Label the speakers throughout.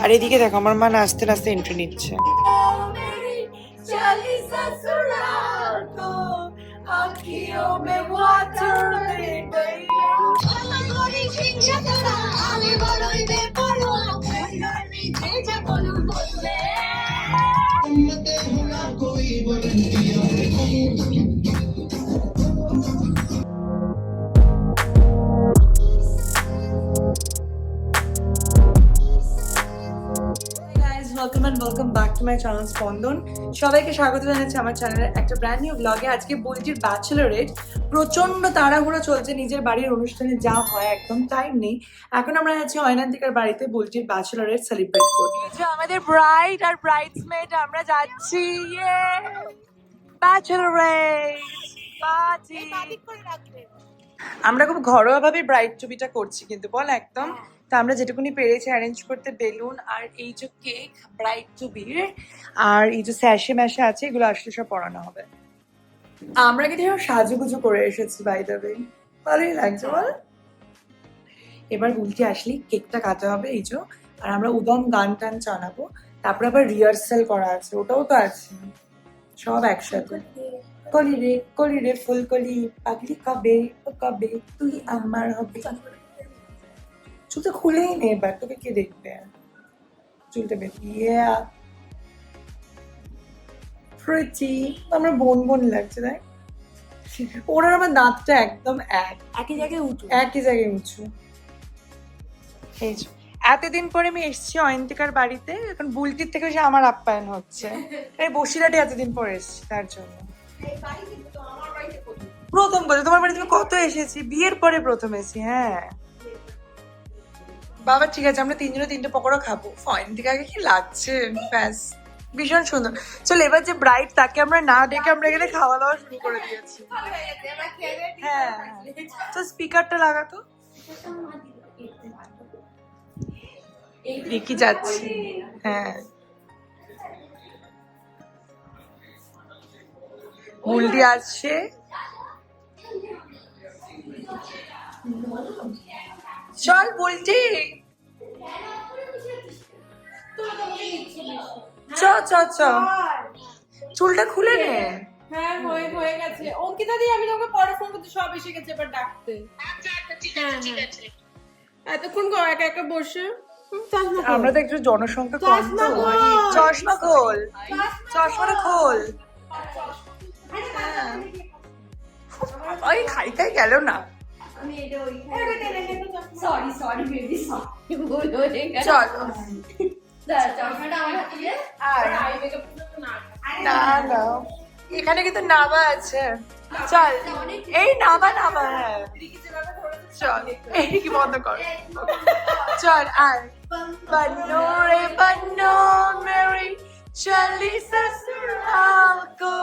Speaker 1: আর এদিকে দেখো আমার মা নাচতে নাচতে এন্ট্রি নিচ্ছে। Welcome and welcome back to my channel Spandan. সবাইকে স্বাগত জানাচ্ছি আমার চ্যানেলের একটা ব্র্যান্ড নিউ ব্লগে। আজকে বুলটির ব্যাচেলরেট, প্রচন্ড তাড়াহুড়ো চলছে, নিজের বাড়ির অনুষ্ঠানে যা হয় একদম টাইম নেই। এখন আমরা আছি অয়নান্তিকার বাড়িতে বুলটির ব্যাচেলরেট সেলিব্রেট করতে। আমাদের ব্রাইড আর ব্রাইডসমেড আমরা যাচ্ছি, ইয়ে ব্যাচেলরেট পার্টি। আমরা খুব ঘরোয়া ভাবে ব্রাইড ছবিটা করছি কিন্তু বল একদম। তা আমরা যেটুকুনি পেরেছি অ্যারেঞ্জ করতে, বেলুন আর এই যে কেক ব্রাইড টু বির আর এই যে স্যাশে ম্যাশে আছে, এগুলো আসলে সব পরানো হবে। আমরা কিন্তু সাজুগুজু করে এসেছি বাই দ্য ওয়ে, ভালোই লাগছে বল। এবার বুলটি আসলেই কেকটা কাটা হবে এই যে, আর আমরা উদম গান টান চালাবো, তারপরে আবার রিহার্সাল করা আছে, ওটাও তো আছে, সব একসাথে। কলি রে ফুল কলি পাগলি কবে ও কবে তুই আমার হবে। চুলটা খুলেই নে এবার, তোকে কে দেখবে? চুলটা বেরিয়ে প্রিটি, আমরা বোন বোন লাগছে তাই। ওনার আমার দাঁতটা একদম একই জায়গায় উঁচু। এই যে এতদিন পরে আমি এসেছি অয়ন্তিকার বাড়িতে, এখন বুলটির থেকে বেশি আমার আপ্যায়ন হচ্ছে। এই বসিরহাটে এতদিন পরে এসেছি তার জন্য। প্রথম কথা, তোমার বাড়িতে আমি কত এসেছি, বিয়ের পরে প্রথম এসেছি। হ্যাঁ বাবা ঠিক আছে, আমরা তিনজনে তিনটে পকোড়া খাবো। অয়ন্তিকা আগে কি লাগছে, ব্যাস ভীষণ সুন্দর। চল এবার যে ব্রাইড তাকে আমরা না ডেকে আমরা এখানে খাওয়া দাওয়া শুরু করে দিয়েছি। হ্যাঁ তো স্পিকারটা লাগাতো। রিকি যাচ্ছি, হ্যাঁ বুলটি আসছে। চল বুলটি, চ চ চ, চুলটা খুলে নে।
Speaker 2: হ্যাঁ হয়ে গেছে অঙ্কিতা দি, আমি তোমাকে পরে ফোন করতে, সব এসে গেছে এবার ডাকতে।
Speaker 3: আচ্ছা ঠিক আছে।
Speaker 2: এতক্ষণ একা একা বসে
Speaker 1: আমরা তো একটু জনসংখ্যা কম তো। চশমা খোল, চশমাটা খোল। ওই খাই খাই গেল না।
Speaker 3: সরি বেবি, সরি ভুল হয়ে গেছে।
Speaker 1: চল
Speaker 3: চশমাটা আমার হাতে দিয়ে
Speaker 1: না না, এখানে কিন্তু নাবা আছে। চল এই নাবা নাবা, হ্যাঁ চল এই কি বন্ধ কর। চল আর बन्नो रे बन्नो मेरी चली ससुराल को,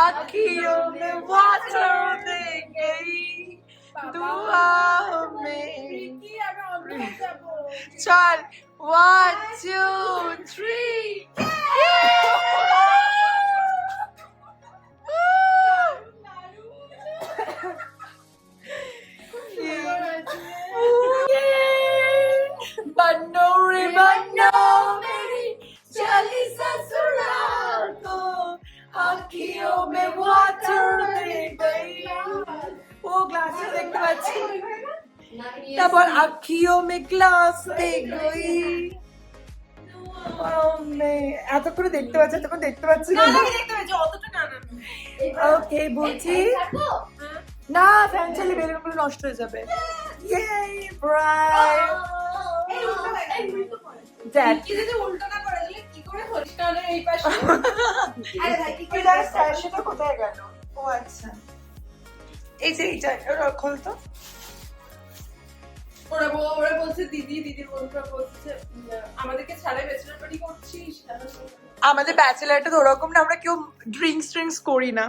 Speaker 1: आँखियों में वाटर दे गई दुआओं में। चल 1 2 3 बन्नो रे बन्नो मेरी चली ससुराल को, आँखियों में वाटर दे गई। वो ग्लास देखते पाচ্ছি, তারপর आँखियों में ग्लास दे गई। এত করে দেখতে পাচ্ছি, তখন দেখতে পাচ্ছি না। ওকে বলছি না, ফ্যান চালিয়ে বেলুনগুলো নষ্ট হয়ে যাবে। ইয়েই ব্রাইড দ্যাট সেটা কোথায় গেল? ও আচ্ছা, এই যে এইটা খোলতো।
Speaker 2: ওরা বলছে দিদির বন্ধুরা বলছে আমাদেরকে ছাড়াই ব্যাচেলর পার্টি করছিস।
Speaker 1: আমাদের ব্যাচেলারটা তো ওরকম না, আমরা কেউ ড্রিঙ্কস করি না,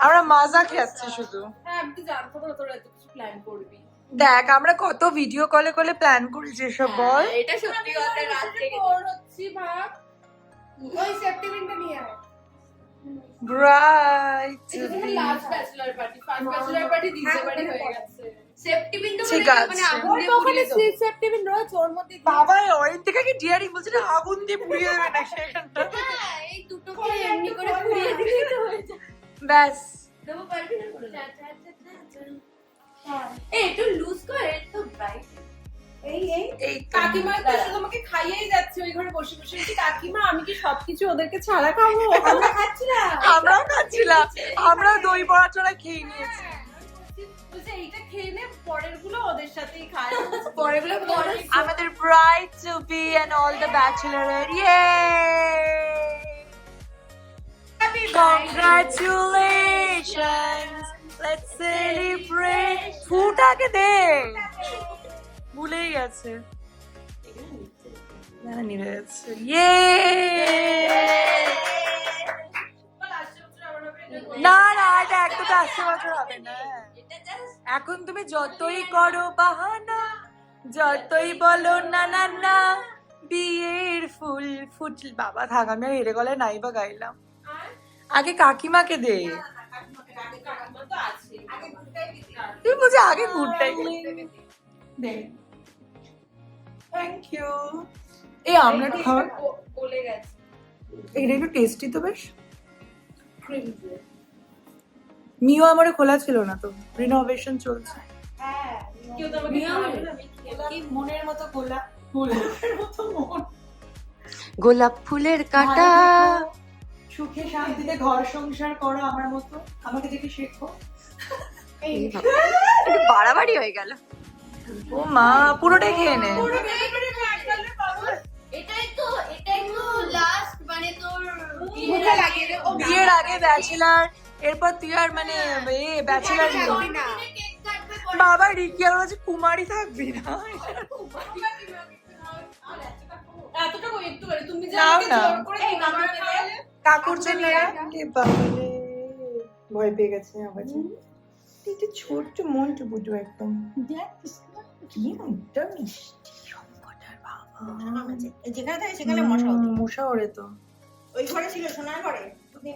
Speaker 1: আমরা মাজা খাচ্ছি শুধু।
Speaker 2: হ্যাঁ আমি তো জানতো না তোরা এত কিছু প্ল্যান করবি।
Speaker 1: দেখ আমরা কত ভিডিও কলে প্ল্যান করি যেসব, বল।
Speaker 3: এটা সত্যি কথা, রাত থেকে
Speaker 2: হচ্ছি ভাব, ওই সেপ্টেম্বরটা নিয়ে আয়।
Speaker 1: ব্রাইট
Speaker 2: এটা last bachelor party, first bachelor party দিতে পারি হয়ে গেছে।
Speaker 3: সেফটি পিন তো
Speaker 1: ঠিক
Speaker 3: মানে
Speaker 1: আছে।
Speaker 3: আগুন
Speaker 2: ওর
Speaker 3: দিয়ে
Speaker 2: ওখানে
Speaker 3: পুড়িয়ে দেবো।
Speaker 2: সেফটি পিন রয়েছে ওর মধ্যে দিয়ে-
Speaker 1: বাবা ওর থেকে কি ডিয়ারিং বলছে না আগুন দিয়ে পুড়িয়ে দেবে না সেখানটা।
Speaker 3: হ্যাঁ, এই দুটোকে এমনি করে পুড়িয়ে দিলেই তো হয়ে যায়।
Speaker 1: ব্যাস
Speaker 3: দেবো, পারবি না করে? এই একটু লুজ কর, এর তো ব্রাইট।
Speaker 2: এই এই
Speaker 1: এই তো।
Speaker 2: কাকিমা তো শুধু তোমাকে খাইয়েই যাচ্ছে ওই ঘরে বসে বসে কি কাকিমা আমি কি সবকিছু ওদেরকে ছাড়া খাবো আমরা খাচ্ছি না
Speaker 1: আমরাও খাচ্ছিলাম, আমরাও দই বড়া চড়া খেয়ে নিয়েছি।
Speaker 2: বলছে এইটা খেয়ে নে পরের গুলো ওদের সাথেই খায়
Speaker 3: পরেগুলো পরে
Speaker 1: আমাদের bride to be and all the bachelorette, yay! Congratulations! Let's celebrate! ফুটাকে দে, ভুলেই গেছে। না নিয়ে গেছে, yay! না না এটা একদম 80 বছর হবে না।
Speaker 3: এটা জাস্ট
Speaker 1: এখন তুমি যতই করো বাহানা, যতই বলো না না না, বিয়ের ফুল ফুটল। বাবা থাক, আমি আর হেরে গলায় নাই বা গাইলাম। আগে কাকিমাকে দে,
Speaker 2: কাকিমা তো আছে আগে গুড়টাই দিতে
Speaker 1: তুমি বলছো আগে গুড়টাই দে। Thank you. এই আমরা একটু খাওয়ার,
Speaker 2: বলে গেছে
Speaker 1: এটা একটু টেস্টি তো বেশ। মিও আমার খোলা ছিল না তো, রিনোভেশন চলছে।
Speaker 2: হ্যাঁ কেউ তো আমাকে খাওয়াবে না, আমি খেয়ে
Speaker 1: কি মনের মতো গোলাপ ফুল, গোলাপ ফুলের কাঁটা, সুখে শান্তিতে ঘর সংসার করো আমার মতো, আমাকে দেখে শেখো।
Speaker 3: একটু বাড়াবাড়ি হয়ে গেল।
Speaker 1: ও মা পুরোটাই খেয়ে নে।
Speaker 3: এটাই তো লাস্ট মানে তোর
Speaker 2: মুখে লাগিয়ে দে ও
Speaker 1: বিয়ের আগে ব্যাচেলার, এরপর তুই আর মানে ব্যাচেলার
Speaker 3: কেক কাটবে পরে।
Speaker 1: বাবা রিকি আর বলছে কুমারী থাকবি না।
Speaker 2: এতটা কই একটু করে তুমি যে
Speaker 1: নাও
Speaker 2: আমাকে
Speaker 1: না।
Speaker 2: জোর করে খাবার খাওয়ালে
Speaker 1: কাকুর জন্য ভয় পেয়ে গেছে আমার জন্য। এটা ছোট্ট মন্টু বুটু একদম কি একটা মিষ্টি শঙ্কটার বাবা।
Speaker 4: যেখানে থাকে সেখানে মশা হতো।
Speaker 1: মশা ওরে তো।
Speaker 4: ওই ঘরে ছিল সোনার ঘরে তুমি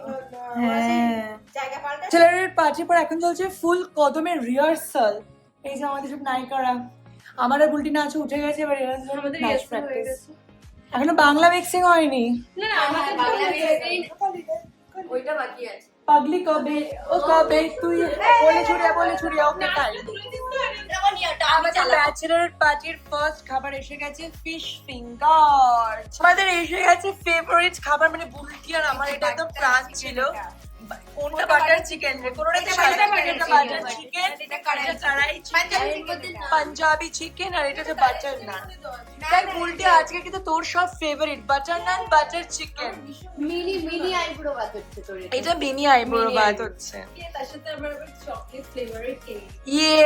Speaker 1: হ্যাঁ
Speaker 4: জায়গা পাল্টা
Speaker 1: ছেলের পার্টির পর এখন চলছে ফুল কদমের রিহার্সাল। এই যে আমাদের সব নায়িকারা, আমার আর বুলটি নাচ উঠে গেছে, এবার এরা সব
Speaker 2: আমাদের
Speaker 1: নাচ
Speaker 2: rehearsal হয়ে
Speaker 1: practice।
Speaker 2: গেছে।
Speaker 1: এখনো বাংলা মিক্সিং হয়নি।
Speaker 2: না না আমাদের
Speaker 3: বাংলা
Speaker 2: তো
Speaker 3: mixing ওইটা বাকি আছে।
Speaker 1: পাগলি কবে ও কবে তুই বলে ছুড়িয়া ওকে তাই।
Speaker 3: যেমন ইয়াটা আমি
Speaker 1: আমাদের
Speaker 3: চালাবো।
Speaker 1: ব্যাচেলর পার্টির ফার্স্ট খাবার এসে গেছে, ফিশ ফিঙ্গার। আমাদের এসে গেছে ফেভারিট খাবার, মানে বুলটি আর আমার এটা একদম প্রাণ ছিল। কোনটা বাটার চিকেন রে, কোনটা বাটার চিকেন, এটা কড়াই চিকেন, পাঞ্জাবি চিকেন, আর এটা হচ্ছে বাটার নান। তাই বুলটি আজকে কিন্তু তোর সব ফেভারিট বাটার নান, বাটার চিকেন।
Speaker 3: মিনি আইব্রো বাদ হচ্ছে তোর এটা।
Speaker 1: এটা মিনি আইব্রো ভাত হচ্ছে।
Speaker 2: তার সাথে আমার আবার চকলেট ফ্লেভারের কেক
Speaker 1: ইয়ে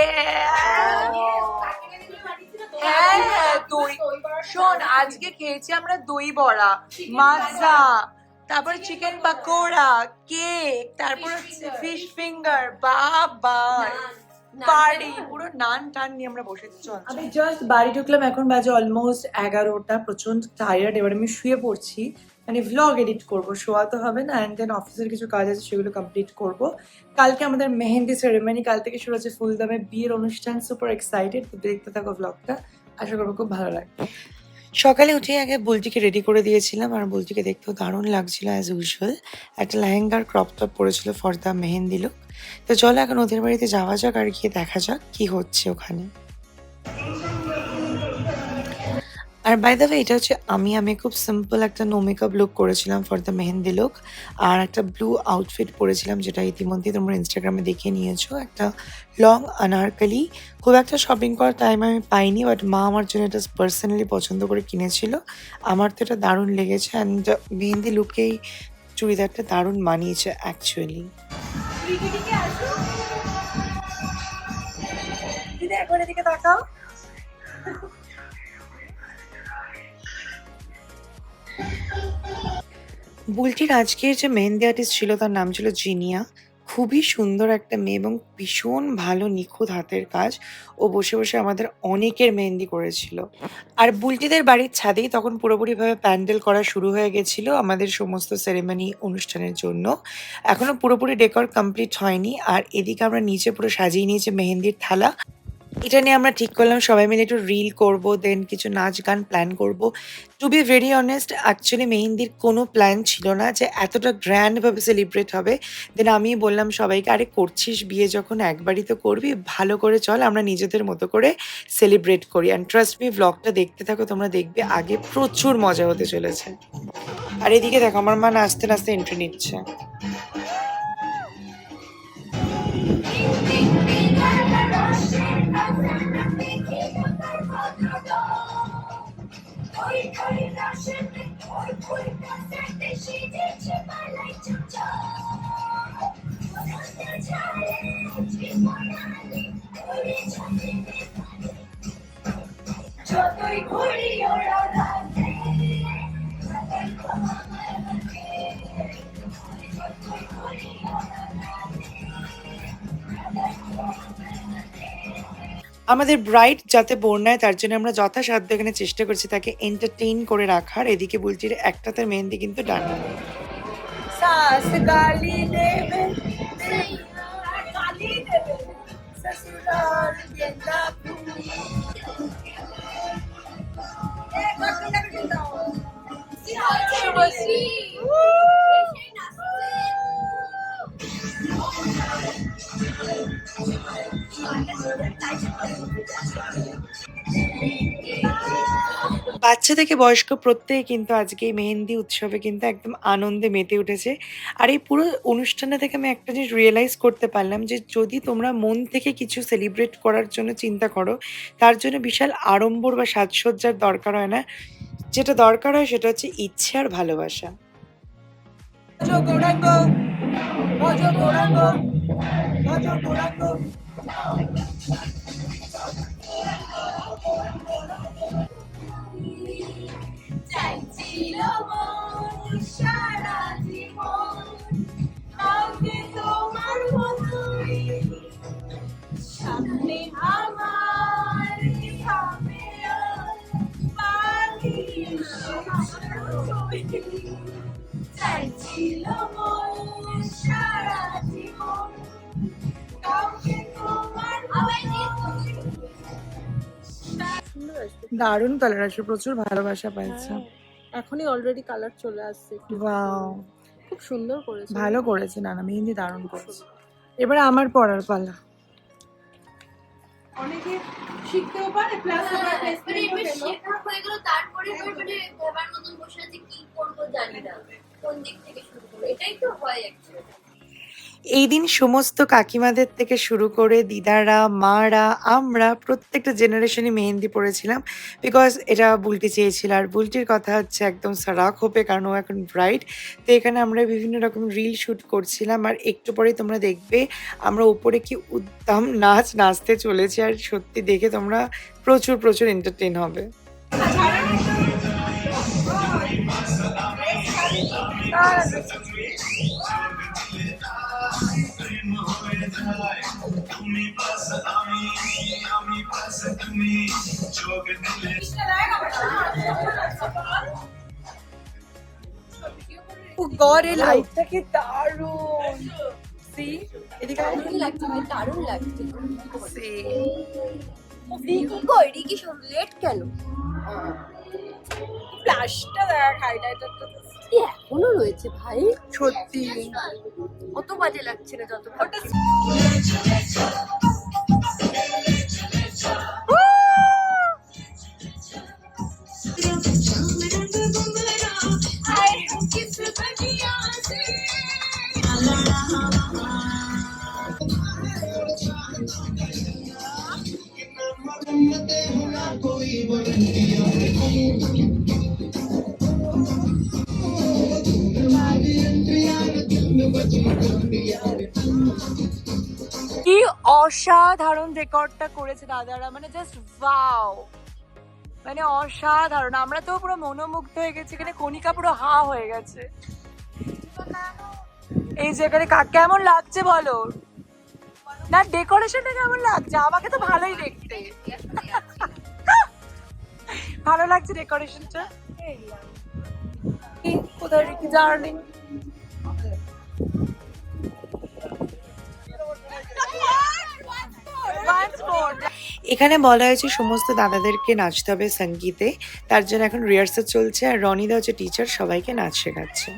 Speaker 1: হ্যাঁ দই, শোন আজকে খেয়েছি আমরা দই বড়া, মাজা, তারপর চিকেন পাকোড়া, কেক, তারপর হচ্ছে ফিশ ফিঙ্গার। বাবা বাড়ি পুরো নান টান নিয়ে আমরা বসেছি। চল আমি জাস্ট বাড়ি ঢুকলাম, এখন বাজে অলমোস্ট 11টা। প্রচন্ড টায়ার্ড, এবার আমি শুয়ে পড়ছি, মানে ভ্লগ এডিট করবো, শোয়া তো হবে না। অ্যান্ড দেন অফিসের কিছু কাজ আছে সেগুলো কমপ্লিট করব। কালকে আমাদের মেহেন্দি সেরেমনি, কাল থেকে শুরু হচ্ছে ফুলদামে বিয়ের অনুষ্ঠান। সুপার এক্সাইটেড, তো দেখতে থাকো ভ্লগটা, আশা করবো খুব ভালো লাগবে। সকালে উঠে আগে বুলটিকে রেডি করে দিয়েছিলাম, আর বুলটিকে দেখতেও দারুণ লাগছিল অ্যাজ ইউজুয়াল। একটা লেহেঙ্গার ক্রপ টপ পরেছিল ফর দ্য মেহেন্দি লুক। তো চলো এখন ওদের বাড়িতে যাওয়া যাক আর গিয়ে দেখা যাক কি হচ্ছে ওখানে। আর বাই দ্য ওয়ে এটা হচ্ছে আমি খুব সিম্পল একটা নো মেকআপ লুক করেছিলাম ফর দ্য মেহেন্দি লুক, আর একটা ব্লু আউটফিট পরেছিলাম যেটা ইতিমধ্যে তোমরা ইনস্টাগ্রামে দেখে নিয়েছো। একটা লং আনারকালি, খুব একটা শপিং করার টাইম আমি পাইনি, বাট মা আমার জন্য এটা পার্সোনালি পছন্দ করে কিনেছিল। আমার তো এটা দারুণ লেগেছে, অ্যান্ড মেহেন্দি লুকেই চুড়িদারটা দারুণ মানিয়েছে অ্যাকচুয়ালি। দিদি একবার এদিকে তাকাও। বুলটির আজকের যে মেহেন্দি আর্টিস্ট ছিল তার নাম ছিল জিনিয়া। খুবই সুন্দর একটা মেয়ে এবং ভীষণ ভালো নিখুঁত হাতের কাজ। ও বসে বসে আমাদের অনেকের মেহেন্দি করেছিল। আর বুলটিদের বাড়ির ছাদেই তখন পুরোপুরিভাবে প্যান্ডেল করা শুরু হয়ে গেছিল আমাদের সমস্ত সেরেমনি অনুষ্ঠানের জন্য। এখনো পুরোপুরি ডেকর কমপ্লিট হয়নি, আর এদিকে আমরা নিচে পুরো সাজিয়ে নিয়েছি মেহেন্দির থালা। এটা নিয়ে আমরা ঠিক করলাম সবাই মিলে একটু রিল করব, দেন কিছু নাচ গান প্ল্যান করব। To be very honest, actually মেহেন্দির কোনো প্ল্যান ছিল না যে এতটা গ্র্যান্ডভাবে সেলিব্রেট হবে। দেন আমি বললাম সবাইকে, আরে করছিস বিয়ে যখন একবারই তো করবি, ভালো করে চল আমরা নিজেদের মতো করে সেলিব্রেট করি। অ্যান্ড ট্রাস্ট মি, ব্লগটা দেখতে থাকো, তোমরা দেখবে আগে প্রচুর মজা হতে চলেছে। আর এদিকে দেখো আমার মা নাচতে নাচতে এন্ট্রি নিচ্ছে।
Speaker 3: যতই ঘুরি ওরা রাতে
Speaker 1: আমাদের ব্রাইড যাতে বোর নেয় তার জন্য আমরা যথাসাধ্য এখানে চেষ্টা করছি তাকে এন্টারটেইন করে রাখার। এদিকে বুলটির একটা তার মেহেন্দি কিন্তু ডান। সাস গালি দেবে, গালি দেবে, সসুরাল গেন্দা ফুল।
Speaker 3: শুভশ্রী এসে নাচছে।
Speaker 1: বাচ্চা থেকে বয়স্ক প্রত্যেকে কিন্তু আজকে এই মেহেন্দি উৎসবে কিন্তু একদম আনন্দে মেতে উঠেছে। আর এই পুরো অনুষ্ঠানটা থেকে আমি একটা জিনিস রিয়েলাইজ করতে পারলাম যে যদি তোমরা মন থেকে কিছু সেলিব্রেট করার জন্য চিন্তা করো, তার জন্য বিশাল আড়ম্বর বা সাজসজ্জার দরকার হয় না। যেটা দরকার হয় সেটা হচ্ছে ইচ্ছে আর ভালোবাসা।
Speaker 3: চাইছিল মন সারা জীবন কাউকে তোমার মতোই সামনে আমার থামেও পাখি চাইছিল মন সারা জীবন কাউকে তোমার মতোই।
Speaker 1: দারুণ কালার আসে, প্রচুর ভালোবাসা পাইছে।
Speaker 2: এখনই অলরেডি কালার চলে আসছে একটু।
Speaker 1: ওয়াও,
Speaker 2: খুব সুন্দর করেছে।
Speaker 1: ভালো করেছে নানা, মেহেন্দি দারুণ করেছে। এবারে আমার পরার পালা।
Speaker 2: অনেকে শিখতেও পারে প্লাস আবার
Speaker 3: মানে এবার শেখা হয়ে গেল, তারপরে এবার মানে ভাবার মতন বসে আছে কি করবো জানি না, কোন দিক থেকে শুরু করবো, এটাই তো হয় অ্যাকচুয়ালি।
Speaker 1: এই দিন সমস্ত কাকিমাদের থেকে শুরু করে দিদারা, মারা, আমরা প্রত্যেকটা জেনারেশনই মেহেন্দি পরেছিলাম। বিকজ এটা বুলটি চেয়েছিল, আর বুলটির কথা হচ্ছে একদম সারাক হোপে, কারণ ও এখন ব্রাইড। তো এখানে আমরা বিভিন্ন রকম রিল শ্যুট করছিলাম, আর একটু পরেই তোমরা দেখবে আমরা উপরে কি উদ্দাম নাচ নাচতে চলেছি। আর সত্যি দেখে তোমরা প্রচুর প্রচুর এন্টারটেইন হবে। ও গড, এই লাইটটা কি দারুণ! সি এদিকে আয়।
Speaker 3: দারুণ লাগছে ভাই, দারুণ লাগছে।
Speaker 1: সি
Speaker 3: কি করি কি সব লেট কেন?
Speaker 1: ফ্ল্যাশটা দেখ, হাইলাইটারটা
Speaker 3: এখনো রয়েছে ভাই,
Speaker 1: সত্যি
Speaker 3: অত বাজে লাগছে না যত
Speaker 1: ওটা। কি অসাধারণ রেকর্ডটা করেছে দাদারা, মানে জাস্ট ওয়াও, মানে অসাধারণ। আমরা তো পুরো মনোমুগ্ধ হয়ে গেছি, এখানে কণিকা পুরো হা হয়ে গেছে। এই যে এখানে কেমন লাগছে বলো না, ডেকোরেশনটা কেমন লাগছে? আমাকে তো ভালোই দেখতে ভালো লাগছে ডেকোরেশনটা। কোথায় রেখে জার্নি এখানে বলা হয়েছে সমস্ত দাদাদেরকে নাচতে হবে সঙ্গীতে, তার জন্য এখন রিহার্সাল চলছে আর রনিদা হচ্ছে টিচার, সবাইকে নাচ শেখাচ্ছে।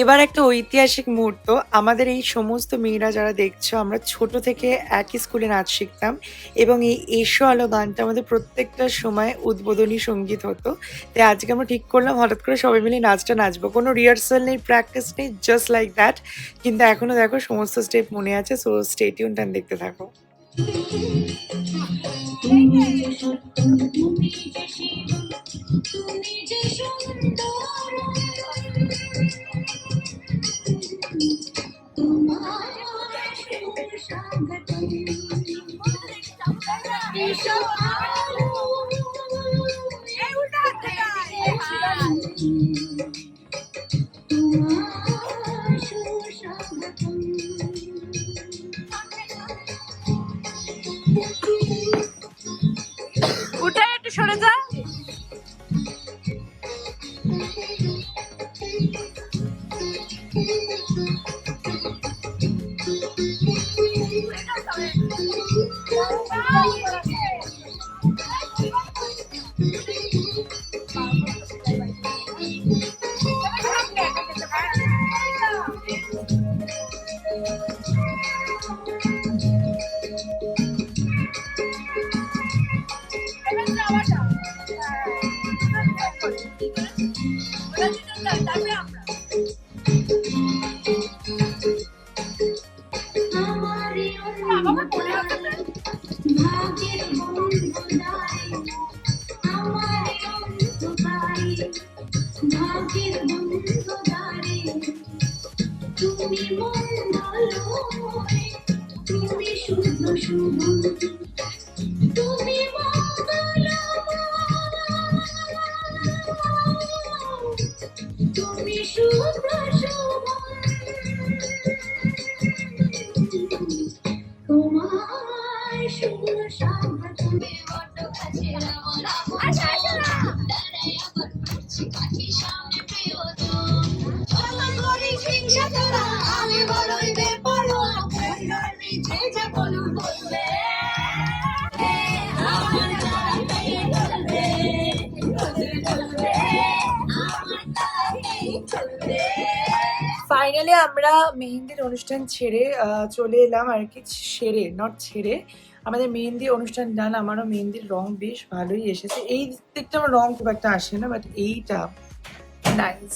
Speaker 1: এবার একটা ঐতিহাসিক মুহূর্ত, আমাদের এই সমস্ত মেয়েরা যারা দেখছো, আমরা ছোট থেকে একই স্কুলে নাচ শিখতাম এবং এই এসো আলো গানটা আমাদের প্রত্যেকটা সময় উদ্বোধনী সঙ্গীত হতো। তাই আজকে আমরা ঠিক করলাম হঠাৎ করে সবাই মিলে নাচটা নাচবো, কোনো রিহার্সাল নেই, প্র্যাকটিস নেই, জাস্ট লাইক দ্যাট। কিন্তু এখনো দেখো সমস্ত স্টেপ মনে আছে, সো স্টে টিউনড এন্ড দেখতে থাকো।
Speaker 2: উঠে একটু সরে যা। ফাইনালি আমরা মেহেন্দির অনুষ্ঠান ছেড়ে চলে এলাম আর কি, ছেড়ে আমাদের মেহেন্দি অনুষ্ঠান ডান। আমারও মেহেন্দির রং বেশ ভালোই এসেছে, এই দিকটা আমার রং খুব একটা আসে না, বাট এইটা নাইস।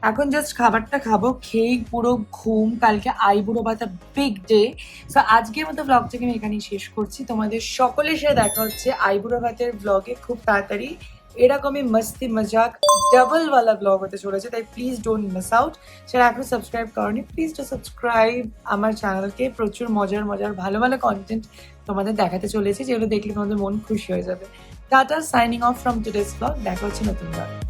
Speaker 2: এখন জাস্ট খাবারটা খাবো, খেয়ে পুরো ঘুম, কালকে আইবুড়ো ভাতা বিগ ডে। সো আজকের মতো ব্লগটাকে আমি এখানেই শেষ করছি, তোমাদের সকলের সাথে দেখা হচ্ছে আইবুড়ো ভাতের ব্লগে খুব তাড়াতাড়ি। এরকমই মস্তি মজাক ডাবলওয়ালা ব্লগ হতে চলেছে, তাই প্লিজ ডোন্ট মিস আউট। সেটা এখনো সাবস্ক্রাইব করনি, প্লিজ টু সাবস্ক্রাইব আমার চ্যানেলকে। প্রচুর মজার ভালো ভালো কন্টেন্ট তোমাদের দেখাতে চলেছে, যেগুলো দেখলে তোমাদের মন খুশি হয়ে যাবে। Tata, signing off from today's blog. দেখা হচ্ছে নতুন ব্লগ।